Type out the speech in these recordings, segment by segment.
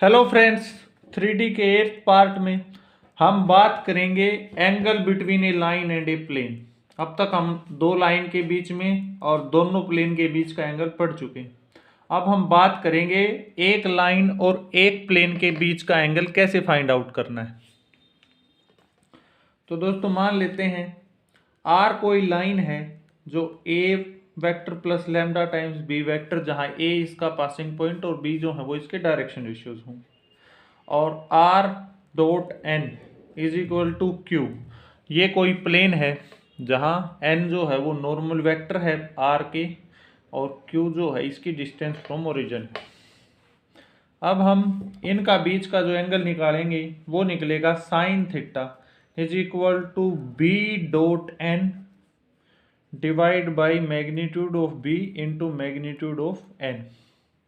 Hello friends, 3D के 8th part में हम बात करेंगे angle between a line and a plane. अब तक हम दो लाइन के बीच में और दोनों प्लेन के बीच का एंगल पढ़ चुके हैं। अब हम बात करेंगे एक लाइन और एक प्लेन के बीच का एंगल कैसे फाइंड आउट करना है। तो दोस्तों मान लेते हैं आर कोई लाइन है जो A vector plus lambda times B vector, जहां ए इसका पासिंग पॉइंट और बी जो है वो इसके डायरेक्शन रेशियोज हों, और R dot N is equal to Q. ये कोई प्लेन है जहां एन जो है वो नॉर्मल वेक्टर है आर के, और क्यू जो है इसकी डिस्टेंस फ्रॉम ओरिजिन। अब हम इनका बीच का जो एंगल निकालेंगे वो निकलेगा sine theta is equal to B dot N divide by magnitude of B into magnitude of N.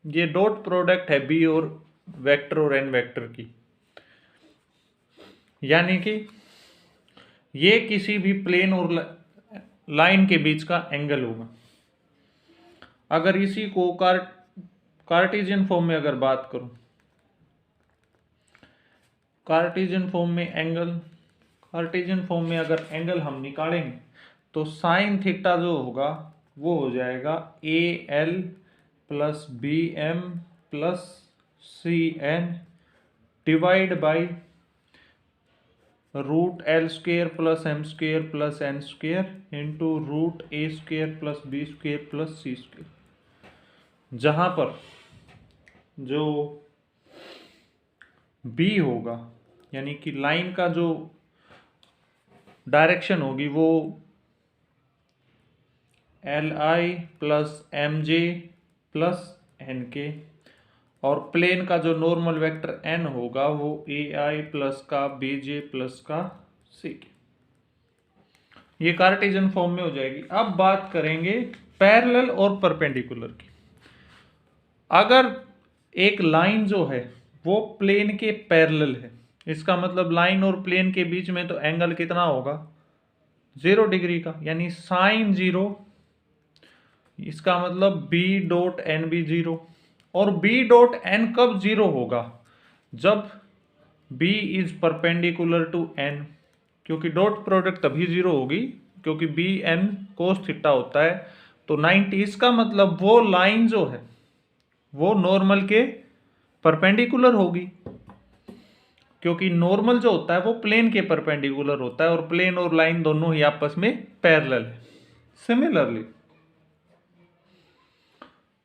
ये डॉट प्रोडक्ट है बी और वेक्टर और एन वेक्टर की, यानी कि ये किसी भी प्लेन और लाइन के बीच का एंगल होगा। अगर इसी को कार्टेशियन फॉर्म में अगर बात करूं, कार्टेशियन फॉर्म में अगर एंगल हम निकालेंगे तो साइन थीटा जो होगा वो हो जाएगा A L plus B M plus C N divide by root L square plus M square plus N square into root A square plus B square plus C square, जहां पर जो B होगा यानी कि लाइन का जो direction होगी वो L I plus M J plus N के, और प्लेन का जो नॉर्मल वेक्टर एन होगा वो ए आई प्लस का बी जे प्लस का सी के। ये कार्टेशियन फॉर्म में हो जाएगी। अब बात करेंगे पैरेलल और परपेंडिकुलर की। अगर एक लाइन जो है वो प्लेन के पैरेलल है, इसका मतलब लाइन और प्लेन के बीच में तो एंगल कितना होगा 0 डिग्री का, यानी साइन 0। इसका मतलब बी डॉट एन भी 0, और बी डॉट एन कब 0 होगा, जब B is perpendicular to N, क्योंकि डॉट प्रोडक्ट तभी 0 होगी क्योंकि बी एन कोस थीटा होता है। तो 90, इसका मतलब वो लाइन जो है वो नॉर्मल के परपेंडिकुलर होगी, क्योंकि नॉर्मल जो होता है वो प्लेन के परपेंडिकुलर होता है और प्लेन और लाइन दोनों ही आपस में पैरेलल है। सिमिलरली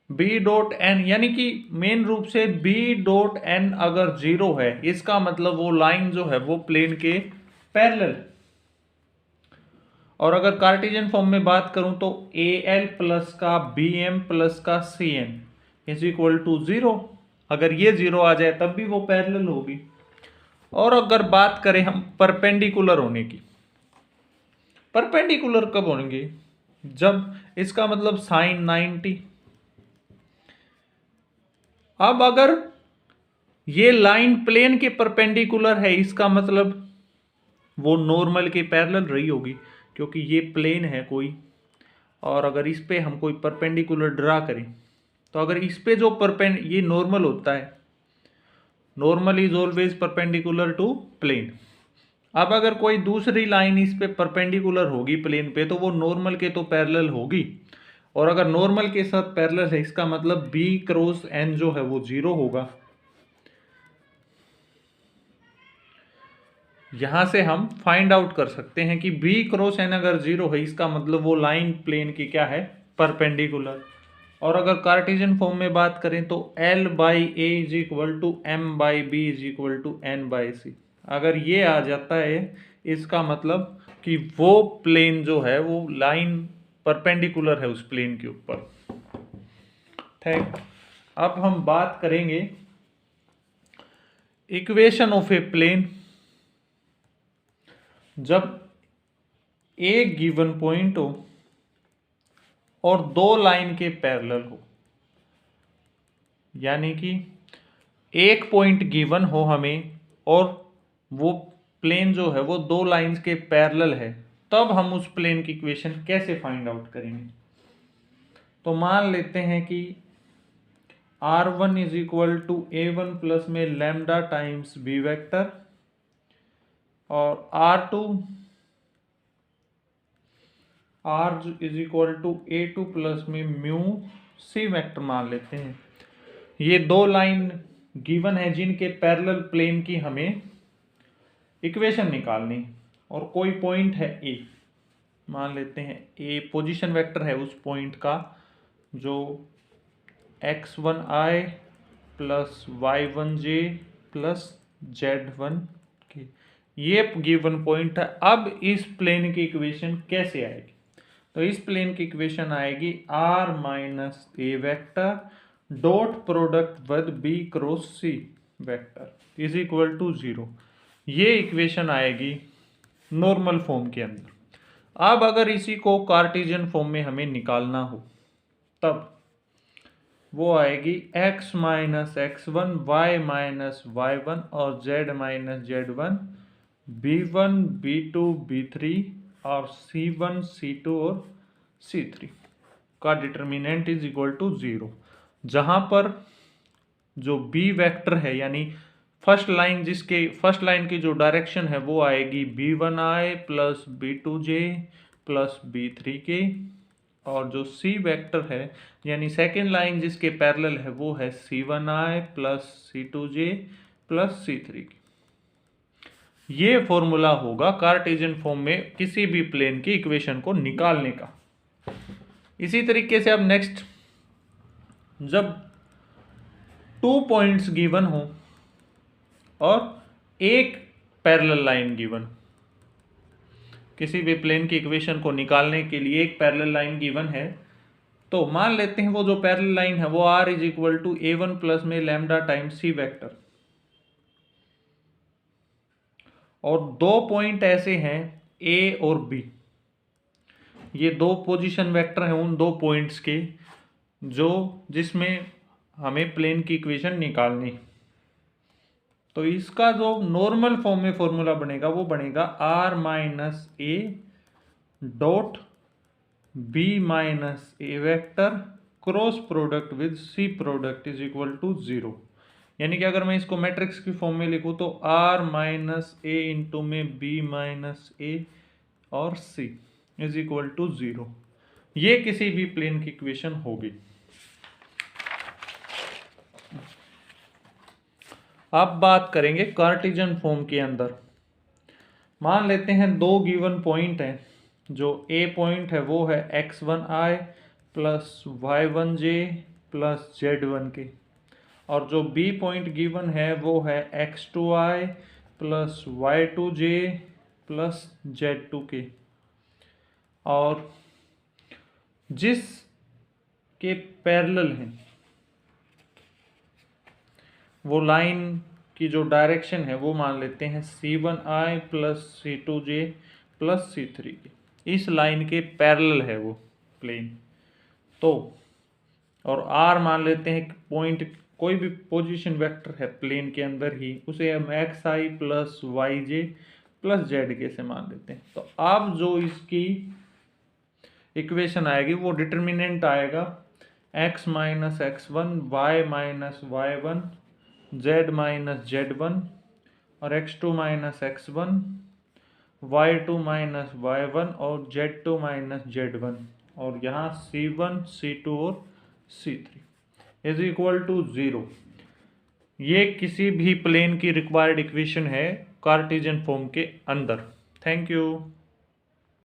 बी डॉट एन, यानी कि मेन रूप से बी डॉट एन अगर 0 है, इसका मतलब वो लाइन जो है वो प्लेन के पैरेलल। और अगर कार्टेशियन फॉर्म में बात करूं तो ए एल प्लस का बी एम प्लस का C N is equal to 0। अगर ये 0 आ जाए तब भी वो पैरेलल होगी। और अगर बात करें हम परपेंडिकुलर होने की, परपेंडिकुलर कब होंगे, जब इसका मतलब साइन 90। अब अगर ये लाइन प्लेन के परपेंडिकुलर है, इसका मतलब वो नॉर्मल के पैरेलल रही होगी, क्योंकि ये प्लेन है कोई, और अगर इस पे हम कोई परपेंडिकुलर ड्रा करें तो अगर इस पे जो ये नॉर्मल होता है, normal is always perpendicular to plane. अब अगर कोई दूसरी लाइन इस पे परपेंडिकुलर होगी प्लेन पे तो वो नॉर्मल के तो पैरेलल होगी, और अगर नॉर्मल के साथ पैरेलल है इसका मतलब बी क्रॉस एन जो है वो 0 होगा। यहां से हम फाइंड आउट कर सकते हैं कि बी क्रॉस एन अगर 0 है इसका मतलब वो लाइन प्लेन की क्या है, परपेंडिकुलर। और अगर कार्टेशियन फॉर्म में बात करें तो L by A is equal to M by B is equal to N by C. अगर ये आ जाता है इसका मतलब कि वो प्लेन जो है वो लाइन परपेंडिकुलर है उस प्लेन के ऊपर। ठीक, अब हम बात करेंगे इक्वेशन ऑफ ए प्लेन। जब एक गिवन पॉइंट हो और दो लाइन के पैरेलल हो, यानी कि एक पॉइंट गिवन हो हमें और वो प्लेन जो है वो दो लाइंस के पैरेलल है, तब हम उस प्लेन की इक्वेशन कैसे फाइंड आउट करेंगे। तो मान लेते हैं कि R1 is equal to A1 plus में लैम्डा टाइम्स बी वेक्टर, और R2 is equal to A2 plus में म्यू सी वेक्टर मान लेते हैं। ये दो लाइन गिवन है जिनके पैरेलल प्लेन की हमें इक्वेशन निकालनी, और कोई पॉइंट है ए, मान लेते हैं ए पोजीशन वेक्टर है उस पॉइंट का, जो x1i plus y1j plus z1k, ये गिवन पॉइंट है। अब इस प्लेन की इक्वेशन कैसे आएगी? तो इस प्लेन की इक्वेशन आएगी r minus A vector dot product with b cross c vector is equal to 0। ये इक्वेशन आएगी नॉर्मल फॉर्म के अंदर। अब अगर इसी को कार्टेशियन फॉर्म में हमें निकालना हो, तब वो आएगी x minus x1 y minus y1 और z minus z1 b1 b2 b3 और c1 c2 और c3 का डिटर्मिनेंट इज इक्वल टू 0, जहां पर जो b वेक्टर है यानी फर्स्ट लाइन की जो डायरेक्शन है वो आएगी b1i plus b2j plus b3k, और जो c वेक्टर है यानी सेकेंड लाइन जिसके पैरेलल है वो है c1i plus c2j plus c3k। ये फॉर्मूला होगा कार्टेशियन फॉर्म में किसी भी प्लेन की इक्वेशन को निकालने का। इसी तरीके से अब नेक्स्ट, जब 2 पॉइंट्स गिवन हो और एक पैरेलल लाइन गिवन, किसी भी प्लेन की इक्वेशन को निकालने के लिए एक पैरेलल लाइन गिवन है, तो मान लेते हैं वो जो पैरेलल लाइन है वो r is equal to A1 plus में लैम्डा टाइम्स c वेक्टर, और दो पॉइंट ऐसे हैं A और B, ये दो पोजीशन वेक्टर हैं उन दो पॉइंट्स के जिसमें हमें प्लेन की इक्वेशन निकालनी। तो इसका जो नॉर्मल फॉर्म में फॉर्मूला बनेगा वो बनेगा r minus A dot b minus A vector cross product with c product is equal to 0। यानी कि अगर मैं इसको मैट्रिक्स की फॉर्म में लिखूं तो r माइनस ए इंटू में b माइनस ए और c इज इक्वल टू 0। ये किसी भी प्लेन की इक्वेशन होगी। अब बात करेंगे कार्टेशियन फॉर्म के अंदर। मान लेते हैं दो गिवन पॉइंट हैं, जो ए पॉइंट है वो है x1i plus y1j plus z1k, और जो बी पॉइंट गिवन है वो है x2i plus y2j plus z2k, और जिस के पैरेलल हैं वो लाइन की जो डायरेक्शन है वो मान लेते हैं c1i plus c2j plus c3k, इस लाइन के पैरेलल है वो प्लेन। तो और r मान लेते हैं पॉइंट, कोई भी पोजीशन वेक्टर है प्लेन के अंदर ही, उसे हम xi plus yj plus zk से मान लेते हैं। तो अब जो इसकी इक्वेशन आएगी वो डिटर्मिनेंट आएगा x minus x1 y minus y1 z minus z1 और x2 minus x1 y2 minus y1 और z2 माइनस z1, और यहाँ c1 c2 और c3 इज इक्वल टू 0। ये किसी भी प्लेन की रिक्वायर्ड इक्वेशन है कार्टेशियन फॉर्म के अंदर। Thank you.